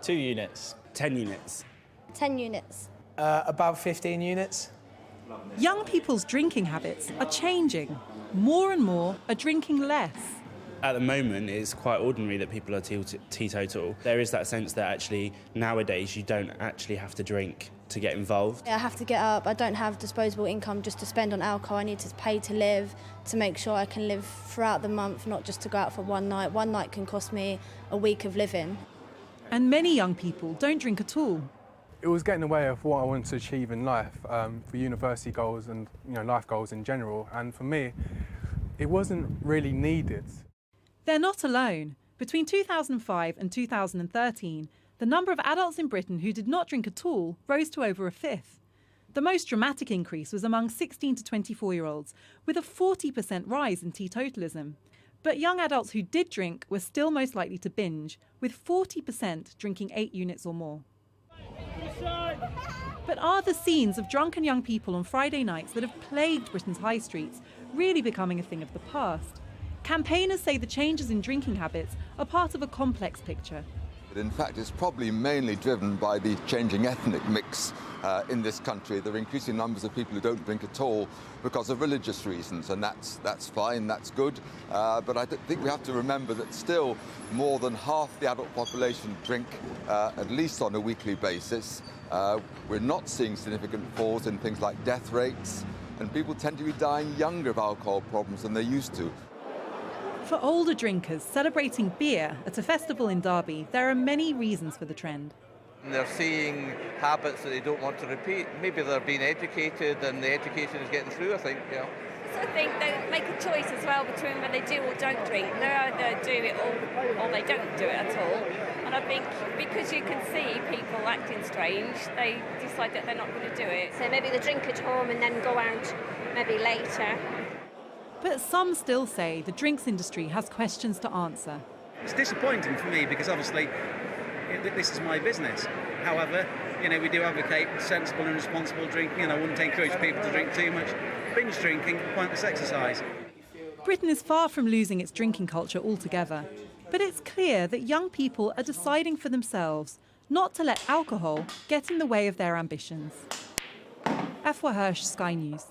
2 units. 10 units. 10 units. About 15 units. Young people's drinking habits are changing. More and more are drinking less. At the moment, it's quite ordinary that people are teetotal. There is that sense that actually nowadays you don't actually have to drink to get involved. I have to get up. I don't have disposable income just to spend on alcohol. I need to pay to live, to make sure I can live throughout the month, not just to go out for one night. One night can cost me a week of living. And many young people don't drink at all. It was getting in the way of what I wanted to achieve in life, for university goals and life goals in general. And for me, it wasn't really needed. They're not alone. Between 2005 and 2013, the number of adults in Britain who did not drink at all rose to over a fifth. The most dramatic increase was among 16 to 24-year-olds, with a 40% rise in teetotalism. But young adults who did drink were still most likely to binge, with 40% drinking 8 units or more. But are the scenes of drunken young people on Friday nights that have plagued Britain's high streets really becoming a thing of the past? Campaigners say the changes in drinking habits are part of a complex picture. But in fact, it's probably mainly driven by the changing ethnic mix in this country. There are increasing numbers of people who don't drink at all because of religious reasons, and that's fine, that's good. But I think we have to remember that still more than half the adult population drink at least on a weekly basis. We're not seeing significant falls in things like death rates, and people tend to be dying younger of alcohol problems than they used to. For older drinkers celebrating beer at a festival in Derby, there are many reasons for the trend. They're seeing habits that they don't want to repeat. Maybe they're being educated and the education is getting through, I think. So I think they make a choice as well between when they do or don't drink. They either do it or they don't do it at all. And I think because you can see people acting strange, they decide that they're not going to do it. So maybe they drink at home and then go out maybe later. But some still say the drinks industry has questions to answer. It's disappointing for me because obviously this is my business. However, we do advocate sensible and responsible drinking, and I wouldn't encourage people to drink too much. Binge drinking, pointless exercise. Britain is far from losing its drinking culture altogether, but it's clear that young people are deciding for themselves not to let alcohol get in the way of their ambitions. Afua Hirsch, Sky News.